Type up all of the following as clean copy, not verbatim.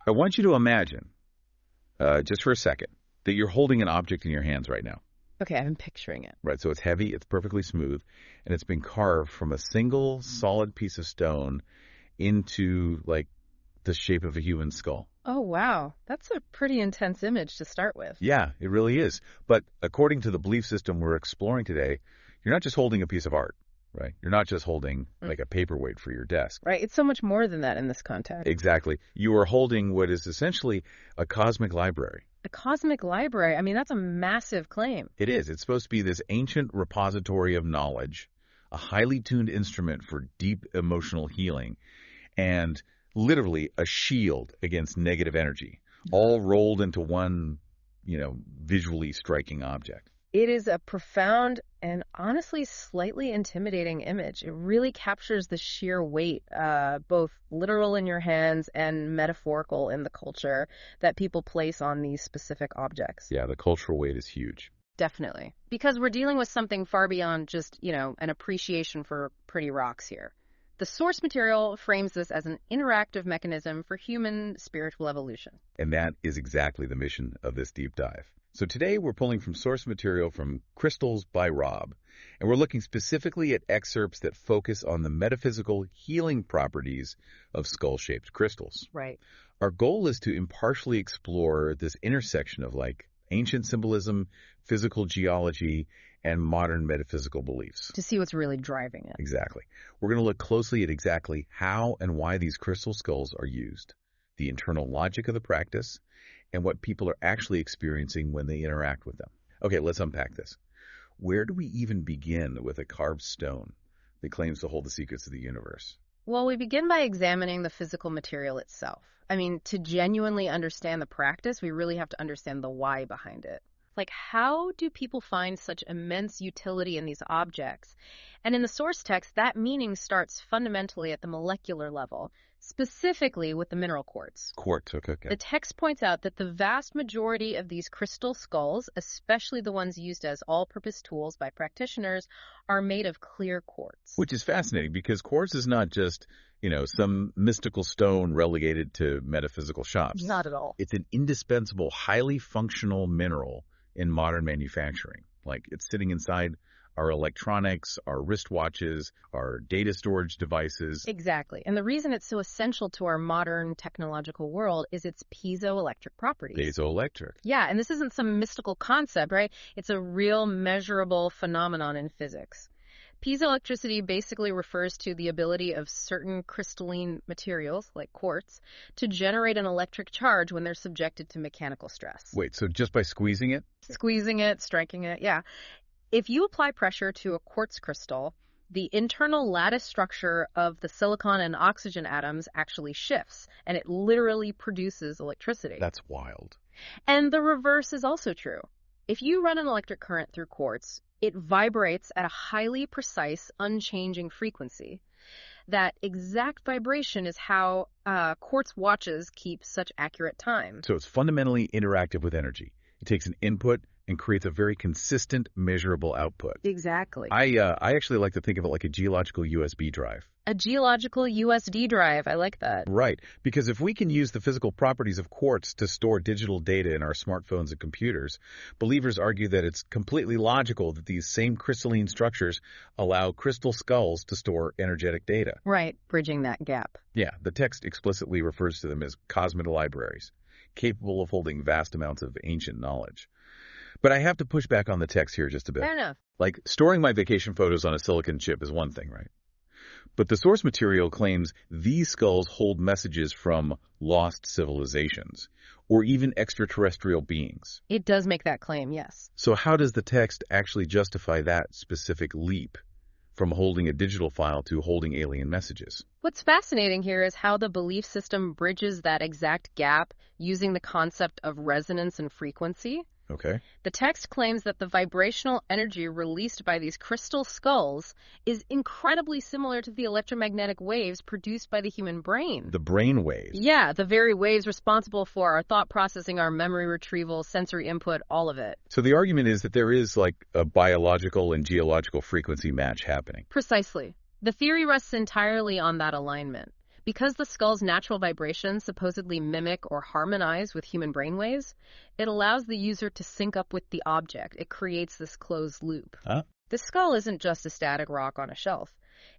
I want you to imagine, just for a second, that you're holding an object in your hands right now. Okay, I'm picturing it. Right, so it's heavy, it's perfectly smooth, and it's been carved from a single solid piece of stone into, like, the shape of a human skull. Oh, wow. That's a pretty intense image to start with. Yeah, it really is. But according to the belief system we're exploring today, you're not just holding a piece of art, right? You're not just holding, like, a paperweight for your desk. Right, it's so much more than that in this context. Exactly. You are holding what is essentially a cosmic library. A cosmic library? I mean, that's a massive claim. It is. It's supposed to be this ancient repository of knowledge, a highly tuned instrument for deep emotional healing, and literally a shield against negative energy, all rolled into one, visually striking object. It is a profound and honestly slightly intimidating image. It really captures the sheer weight, both literal in your hands and metaphorical in the culture, that people place on these specific objects. Yeah, the cultural weight is huge. Definitely. Because we're dealing with something far beyond just, an appreciation for pretty rocks here. The source material frames this as an interactive mechanism for human spiritual evolution. And that is exactly the mission of this deep dive. So today we're pulling from source material from Crystals by Rob, and we're looking specifically at excerpts that focus on the metaphysical healing properties of skull-shaped crystals. Right. Our goal is to impartially explore this intersection of, ancient symbolism, physical geology, and modern metaphysical beliefs. To see what's really driving it. Exactly. We're going to look closely at exactly how and why these crystal skulls are used, the internal logic of the practice, and what people are actually experiencing when they interact with them. Okay, let's unpack this. Where do we even begin with a carved stone that claims to hold the secrets of the universe? Well, we begin by examining the physical material itself. I mean, to genuinely understand the practice, we really have to understand the why behind it. Like, how do people find such immense utility in these objects? And in the source text, that meaning starts fundamentally at the molecular level, specifically with the mineral quartz. Quartz, okay. The text points out that the vast majority of these crystal skulls, especially the ones used as all-purpose tools by practitioners, are made of clear quartz. Which is fascinating because quartz is not just, some mystical stone relegated to metaphysical shops. Not at all. It's an indispensable, highly functional mineral in modern manufacturing. Like, it's sitting inside our electronics, our wristwatches, our data storage devices. Exactly. And the reason it's so essential to our modern technological world is its piezoelectric properties. Piezoelectric. Yeah, and this isn't some mystical concept, right? It's a real measurable phenomenon in physics. Piezoelectricity basically refers to the ability of certain crystalline materials, like quartz, to generate an electric charge when they're subjected to mechanical stress. Wait, so just by squeezing it? Squeezing it, striking it, yeah. If you apply pressure to a quartz crystal, the internal lattice structure of the silicon and oxygen atoms actually shifts, and it literally produces electricity. That's wild. And the reverse is also true. If you run an electric current through quartz, it vibrates at a highly precise, unchanging frequency. That exact vibration is how quartz watches keep such accurate time. So it's fundamentally interactive with energy. It takes an input and creates a very consistent, measurable output. Exactly. I actually like to think of it like a geological USB drive. A geological USD drive. I like that. Right, because if we can use the physical properties of quartz to store digital data in our smartphones and computers, believers argue that it's completely logical that these same crystalline structures allow crystal skulls to store energetic data. Right, bridging that gap. Yeah, the text explicitly refers to them as cosmic libraries, capable of holding vast amounts of ancient knowledge. But I have to push back on the text here just a bit. Fair enough. Like, storing my vacation photos on a silicon chip is one thing, right? But the source material claims these skulls hold messages from lost civilizations, or even extraterrestrial beings. It does make that claim, yes. So how does the text actually justify that specific leap from holding a digital file to holding alien messages? What's fascinating here is how the belief system bridges that exact gap using the concept of resonance and frequency. Okay. The text claims that the vibrational energy released by these crystal skulls is incredibly similar to the electromagnetic waves produced by the human brain. The brain waves. Yeah, the very waves responsible for our thought processing, our memory retrieval, sensory input, all of it. So the argument is that there is like a biological and geological frequency match happening. Precisely. The theory rests entirely on that alignment. Because the skull's natural vibrations supposedly mimic or harmonize with human brainwaves, it allows the user to sync up with the object. It creates this closed loop. Huh? The skull isn't just a static rock on a shelf.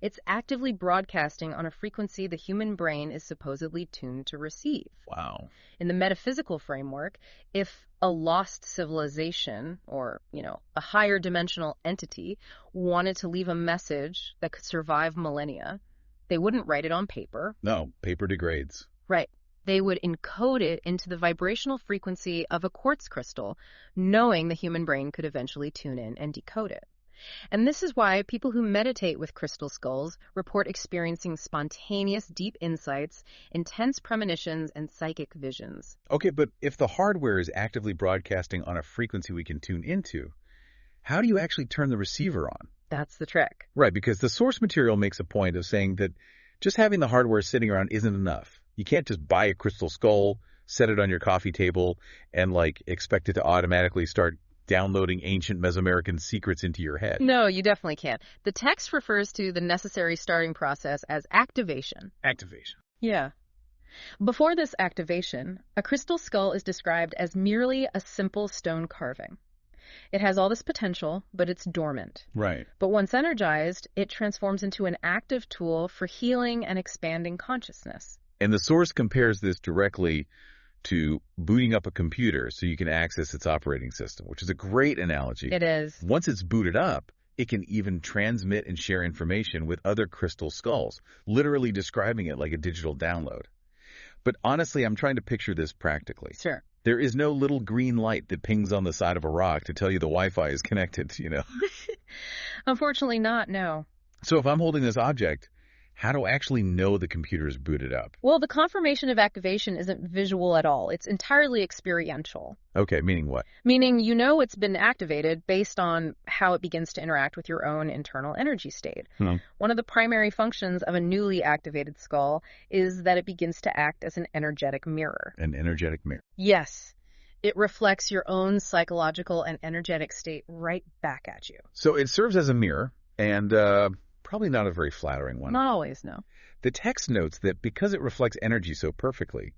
It's actively broadcasting on a frequency the human brain is supposedly tuned to receive. Wow. In the metaphysical framework, if a lost civilization or, a higher dimensional entity wanted to leave a message that could survive millennia, they wouldn't write it on paper. No, paper degrades. Right. They would encode it into the vibrational frequency of a quartz crystal, knowing the human brain could eventually tune in and decode it. And this is why people who meditate with crystal skulls report experiencing spontaneous, deep insights, intense premonitions, and psychic visions. Okay, but if the hardware is actively broadcasting on a frequency we can tune into, how do you actually turn the receiver on? That's the trick. Right, because the source material makes a point of saying that just having the hardware sitting around isn't enough. You can't just buy a crystal skull, set it on your coffee table, and expect it to automatically start downloading ancient Mesoamerican secrets into your head. No, you definitely can't. The text refers to the necessary starting process as activation. Activation. Yeah. Before this activation, a crystal skull is described as merely a simple stone carving. It has all this potential, but it's dormant. Right. But once energized, it transforms into an active tool for healing and expanding consciousness. And the source compares this directly to booting up a computer so you can access its operating system, which is a great analogy. It is. Once it's booted up, it can even transmit and share information with other crystal skulls, literally describing it like a digital download. But honestly, I'm trying to picture this practically. Sure. There is no little green light that pings on the side of a rock to tell you the Wi-Fi is connected, Unfortunately not, no. So if I'm holding this object, how do I actually know the computer is booted up? Well, the confirmation of activation isn't visual at all. It's entirely experiential. Okay, meaning what? Meaning it's been activated based on how it begins to interact with your own internal energy state. One of the primary functions of a newly activated skull is that it begins to act as an energetic mirror. An energetic mirror. Yes. It reflects your own psychological and energetic state right back at you. So it serves as a mirror, and probably not a very flattering one. Not always, no. The text notes that because it reflects energy so perfectly,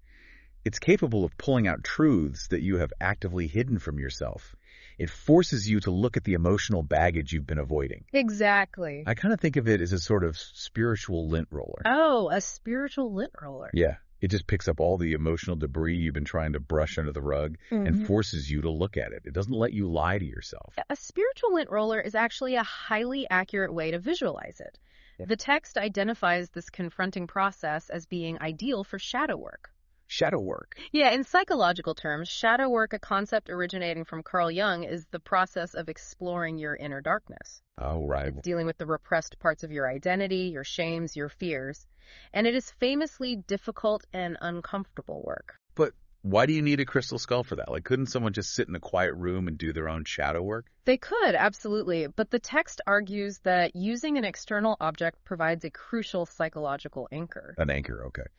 it's capable of pulling out truths that you have actively hidden from yourself. It forces you to look at the emotional baggage you've been avoiding. Exactly. I kind of think of it as a sort of spiritual lint roller. Oh, a spiritual lint roller. Yeah. It just picks up all the emotional debris you've been trying to brush under the rug and forces you to look at it. It doesn't let you lie to yourself. A spiritual lint roller is actually a highly accurate way to visualize it. Yeah. The text identifies this confronting process as being ideal for shadow work. Shadow work. Yeah, in psychological terms, shadow work, a concept originating from Carl Jung, is the process of exploring your inner darkness. Oh, right. It's dealing with the repressed parts of your identity, your shames, your fears. And it is famously difficult and uncomfortable work. But why do you need a crystal skull for that? Couldn't someone just sit in a quiet room and do their own shadow work? They could, absolutely. But the text argues that using an external object provides a crucial psychological anchor. An anchor, okay.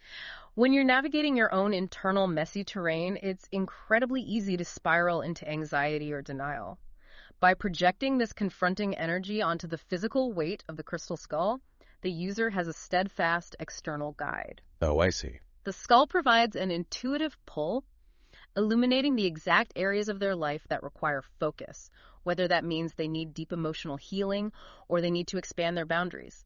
When you're navigating your own internal messy terrain, it's incredibly easy to spiral into anxiety or denial. By projecting this confronting energy onto the physical weight of the crystal skull, the user has a steadfast external guide. Oh, I see. The skull provides an intuitive pull, illuminating the exact areas of their life that require focus, whether that means they need deep emotional healing or they need to expand their boundaries.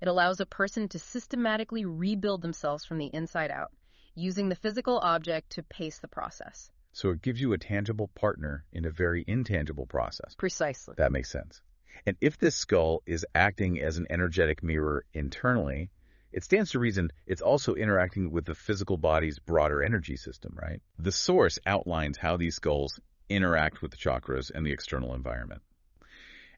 It allows a person to systematically rebuild themselves from the inside out, using the physical object to pace the process. So it gives you a tangible partner in a very intangible process. Precisely. That makes sense. And if this skull is acting as an energetic mirror internally, it stands to reason it's also interacting with the physical body's broader energy system, right? The source outlines how these skulls interact with the chakras and the external environment.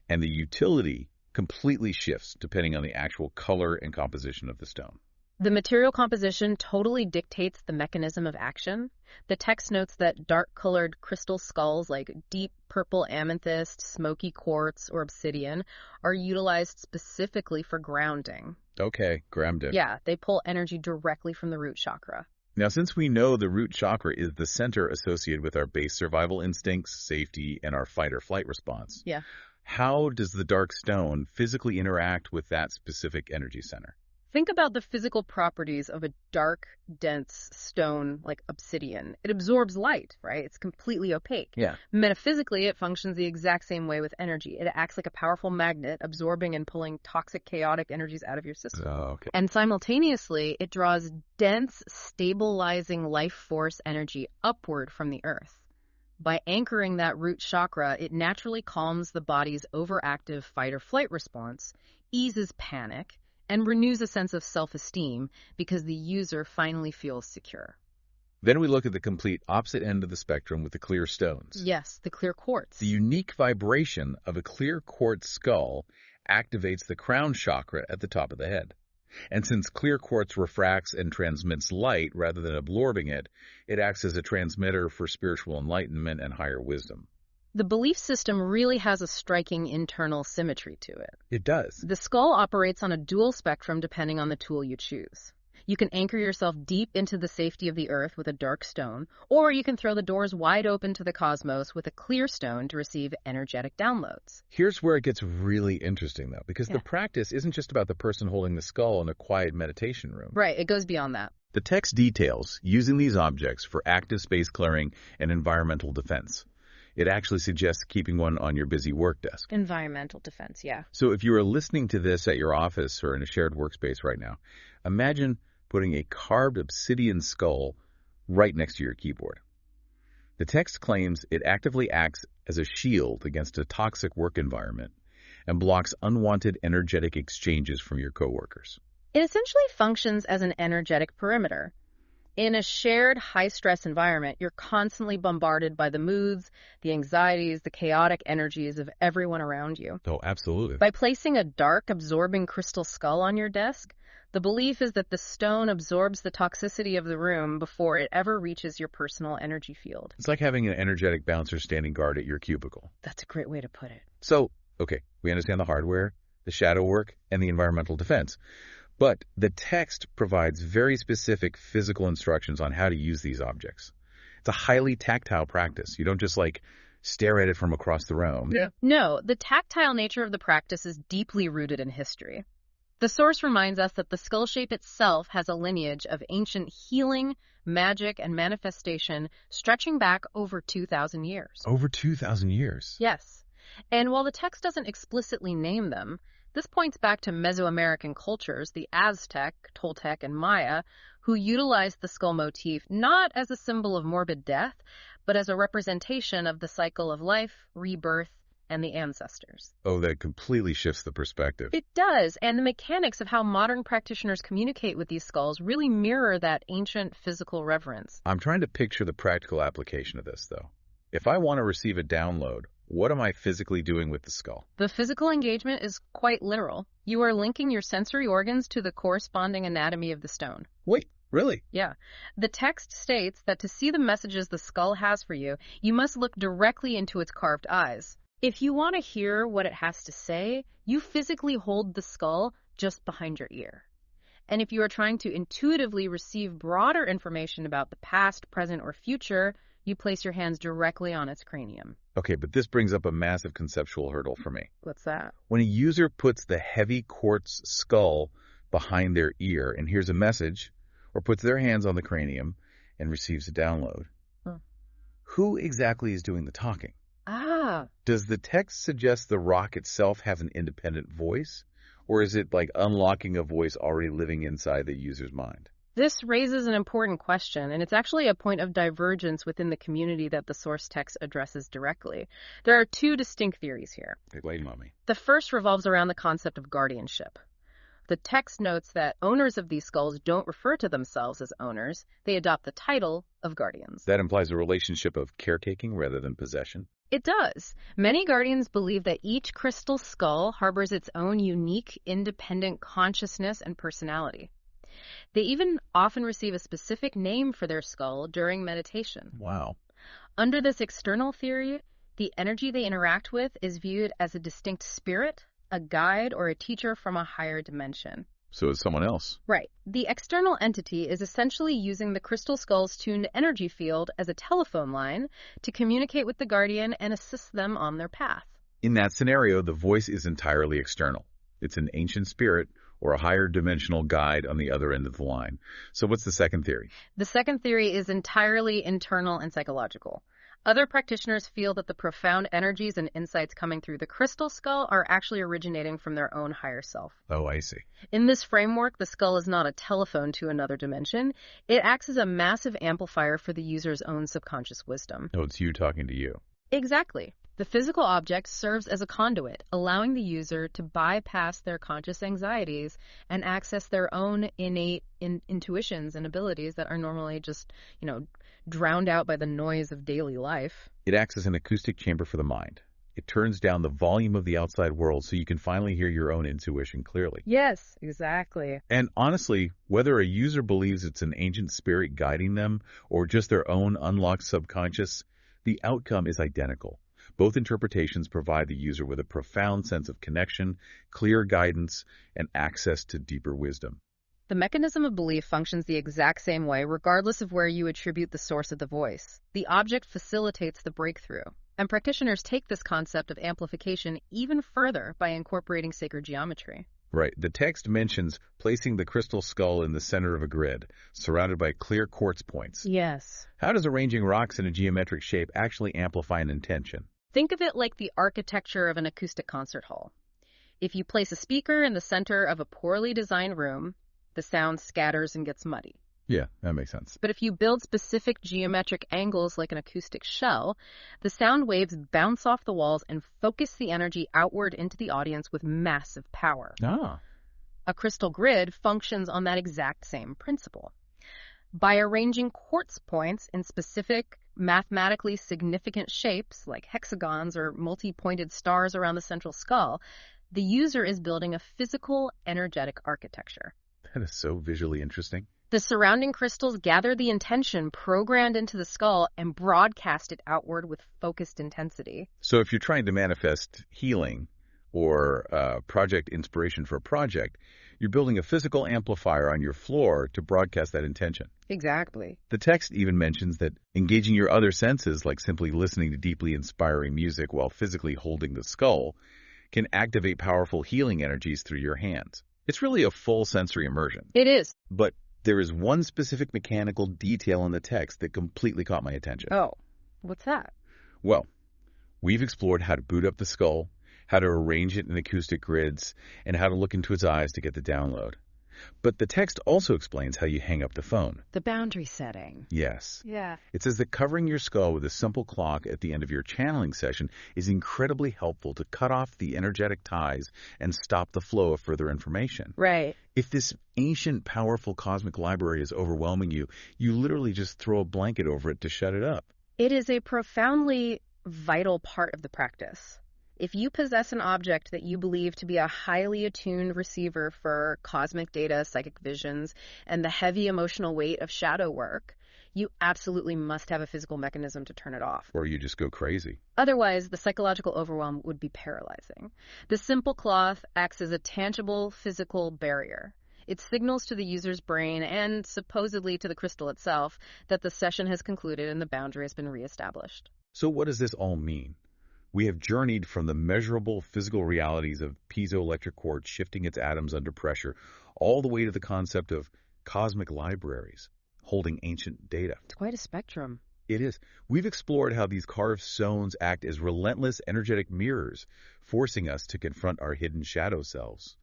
And the utility completely shifts depending on the actual color and composition of the stone. The material composition totally dictates the mechanism of action. The text notes that dark-colored crystal skulls like deep purple amethyst, smoky quartz, or obsidian are utilized specifically for grounding. Okay, grounding. Yeah, they pull energy directly from the root chakra. Now, since we know the root chakra is the center associated with our base survival instincts, safety, and our fight-or-flight response, yeah, how does the dark stone physically interact with that specific energy center? Think about the physical properties of a dark, dense stone like obsidian. It absorbs light, right? It's completely opaque. Yeah. Metaphysically, it functions the exact same way with energy. It acts like a powerful magnet, absorbing and pulling toxic, chaotic energies out of your system. Oh, okay. And simultaneously, it draws dense, stabilizing life force energy upward from the earth. By anchoring that root chakra, it naturally calms the body's overactive fight or flight response, eases panic, and renews a sense of self-esteem because the user finally feels secure. Then we look at the complete opposite end of the spectrum with the clear stones. Yes, the clear quartz. The unique vibration of a clear quartz skull activates the crown chakra at the top of the head. And since clear quartz refracts and transmits light rather than absorbing it, it acts as a transmitter for spiritual enlightenment and higher wisdom. The belief system really has a striking internal symmetry to it. It does. The skull operates on a dual spectrum depending on the tool you choose. You can anchor yourself deep into the safety of the earth with a dark stone, or you can throw the doors wide open to the cosmos with a clear stone to receive energetic downloads. Here's where it gets really interesting, though, because the practice isn't just about the person holding the skull in a quiet meditation room. Right, it goes beyond that. The text details using these objects for active space clearing and environmental defense. It actually suggests keeping one on your busy work desk. Environmental defense, yeah. So if you are listening to this at your office or in a shared workspace right now, imagine putting a carved obsidian skull right next to your keyboard. The text claims it actively acts as a shield against a toxic work environment and blocks unwanted energetic exchanges from your coworkers. It essentially functions as an energetic perimeter. In a shared high-stress environment, you're constantly bombarded by the moods, the anxieties, the chaotic energies of everyone around you. Oh, absolutely. By placing a dark, absorbing crystal skull on your desk, the belief is that the stone absorbs the toxicity of the room before it ever reaches your personal energy field. It's like having an energetic bouncer standing guard at your cubicle. That's a great way to put it. So, okay, we understand the hardware, the shadow work, and the environmental defense. But the text provides very specific physical instructions on how to use these objects. It's a highly tactile practice. You don't just stare at it from across the room. Yeah. No, the tactile nature of the practice is deeply rooted in history. The source reminds us that the skull shape itself has a lineage of ancient healing, magic, and manifestation stretching back over 2,000 years. Over 2,000 years? Yes. And while the text doesn't explicitly name them, this points back to Mesoamerican cultures, the Aztec, Toltec, and Maya, who utilized the skull motif not as a symbol of morbid death, but as a representation of the cycle of life, rebirth, and the ancestors. Oh, that completely shifts the perspective. It does, and the mechanics of how modern practitioners communicate with these skulls really mirror that ancient physical reverence. I'm trying to picture the practical application of this, though. If I want to receive a download, what am I physically doing with the skull? The physical engagement is quite literal. You are linking your sensory organs to the corresponding anatomy of the stone. Wait, really? Yeah. The text states that to see the messages the skull has for you, you must look directly into its carved eyes. If you want to hear what it has to say, you physically hold the skull just behind your ear. And if you are trying to intuitively receive broader information about the past, present, or future, you place your hands directly on its cranium. Okay, but this brings up a massive conceptual hurdle for me. What's that? When a user puts the heavy quartz skull behind their ear and hears a message, or puts their hands on the cranium and receives a download, who exactly is doing the talking? Does the text suggest the rock itself has an independent voice? Or is it like unlocking a voice already living inside the user's mind? This raises an important question, and it's actually a point of divergence within the community that the source text addresses directly. There are two distinct theories here. Lay them on me. The first revolves around the concept of guardianship. The text notes that owners of these skulls don't refer to themselves as owners. They adopt the title of guardians. That implies a relationship of caretaking rather than possession. It does. Many guardians believe that each crystal skull harbors its own unique, independent consciousness and personality. They even often receive a specific name for their skull during meditation. Wow. Under this external theory, the energy they interact with is viewed as a distinct spirit, a guide, or a teacher from a higher dimension. So it's someone else. Right. The external entity is essentially using the crystal skull's tuned energy field as a telephone line to communicate with the guardian and assist them on their path. In that scenario, the voice is entirely external. It's an ancient spirit or a higher dimensional guide on the other end of the line. So what's the second theory? The second theory is entirely internal and psychological. Other practitioners feel that the profound energies and insights coming through the crystal skull are actually originating from their own higher self. Oh, I see. In this framework, the skull is not a telephone to another dimension. It acts as a massive amplifier for the user's own subconscious wisdom. Oh, it's you talking to you. Exactly. The physical object serves as a conduit, allowing the user to bypass their conscious anxieties and access their own innate intuitions and abilities that are normally just, drowned out by the noise of daily life. It acts as an acoustic chamber for the mind. It turns down the volume of the outside world so you can finally hear your own intuition clearly. Yes, exactly. And honestly, whether a user believes it's an ancient spirit guiding them or just their own unlocked subconscious, the outcome is identical. Both interpretations provide the user with a profound sense of connection, clear guidance, and access to deeper wisdom. The mechanism of belief functions the exact same way regardless of where you attribute the source of the voice. The object facilitates the breakthrough. And practitioners take this concept of amplification even further by incorporating sacred geometry. Right. The text mentions placing the crystal skull in the center of a grid, surrounded by clear quartz points. Yes. How does arranging rocks in a geometric shape actually amplify an intention? Think of it like the architecture of an acoustic concert hall. If you place a speaker in the center of a poorly designed room, the sound scatters and gets muddy. Yeah, that makes sense. But if you build specific geometric angles like an acoustic shell, the sound waves bounce off the walls and focus the energy outward into the audience with massive power. Ah. A crystal grid functions on that exact same principle. By arranging quartz points in specific, mathematically significant shapes, like hexagons or multi-pointed stars around the central skull, the user is building a physical, energetic architecture. That is so visually interesting. The surrounding crystals gather the intention programmed into the skull and broadcast it outward with focused intensity. So if you're trying to manifest healing or project inspiration for a project, you're building a physical amplifier on your floor to broadcast that intention. Exactly. The text even mentions that engaging your other senses, like simply listening to deeply inspiring music while physically holding the skull, can activate powerful healing energies through your hands. It's really a full sensory immersion. It is. But there is one specific mechanical detail in the text that completely caught my attention. Oh, what's that? Well, we've explored how to boot up the skull, how to arrange it in acoustic grids, and how to look into its eyes to get the download. But the text also explains how you hang up the phone. The boundary setting. Yes. Yeah. It says that covering your skull with a simple clock at the end of your channeling session is incredibly helpful to cut off the energetic ties and stop the flow of further information. Right. If this ancient, powerful cosmic library is overwhelming you, you literally just throw a blanket over it to shut it up. It is a profoundly vital part of the practice. If you possess an object that you believe to be a highly attuned receiver for cosmic data, psychic visions, and the heavy emotional weight of shadow work, you absolutely must have a physical mechanism to turn it off. Or you just go crazy. Otherwise, the psychological overwhelm would be paralyzing. The simple cloth acts as a tangible physical barrier. It signals to the user's brain and supposedly to the crystal itself that the session has concluded and the boundary has been reestablished. So what does this all mean? We have journeyed from the measurable physical realities of piezoelectric quartz shifting its atoms under pressure all the way to the concept of cosmic libraries holding ancient data. It's quite a spectrum. It is. We've explored how these carved stones act as relentless energetic mirrors, forcing us to confront our hidden shadow selves.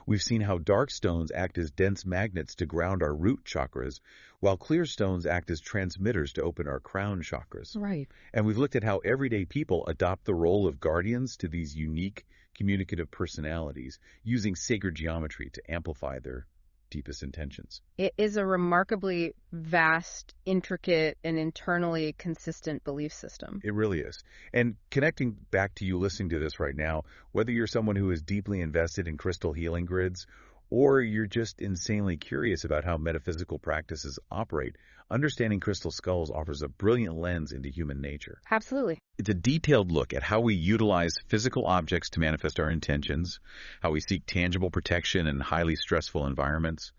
We've seen how dark stones act as dense magnets to ground our root chakras, while clear stones act as transmitters to open our crown chakras. Right. And we've looked at how everyday people adopt the role of guardians to these unique communicative personalities, using sacred geometry to amplify their deepest intentions. It is a remarkably vast, intricate, and internally consistent belief system. It really is. And connecting back to you listening to this right now, whether you're someone who is deeply invested in crystal healing grids, or you're just insanely curious about how metaphysical practices operate, understanding crystal skulls offers a brilliant lens into human nature. Absolutely. It's a detailed look at how we utilize physical objects to manifest our intentions, how we seek tangible protection in highly stressful environments,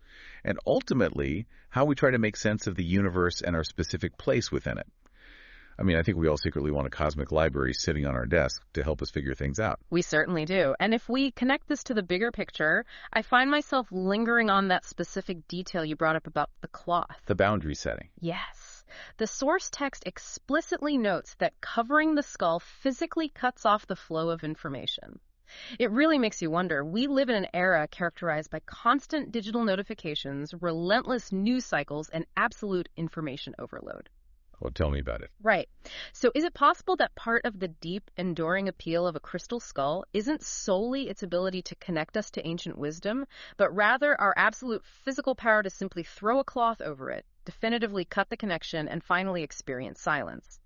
and ultimately, how we try to make sense of the universe and our specific place within it. I mean, I think we all secretly want a cosmic library sitting on our desk to help us figure things out. We certainly do. And if we connect this to the bigger picture, I find myself lingering on that specific detail you brought up about the cloth. The boundary setting. Yes. The source text explicitly notes that covering the skull physically cuts off the flow of information. It really makes you wonder. We live in an era characterized by constant digital notifications, relentless news cycles, and absolute information overload. Well, tell me about it. Right. So is it possible that part of the deep, enduring appeal of a crystal skull isn't solely its ability to connect us to ancient wisdom, but rather our absolute physical power to simply throw a cloth over it, definitively cut the connection, and finally experience silence?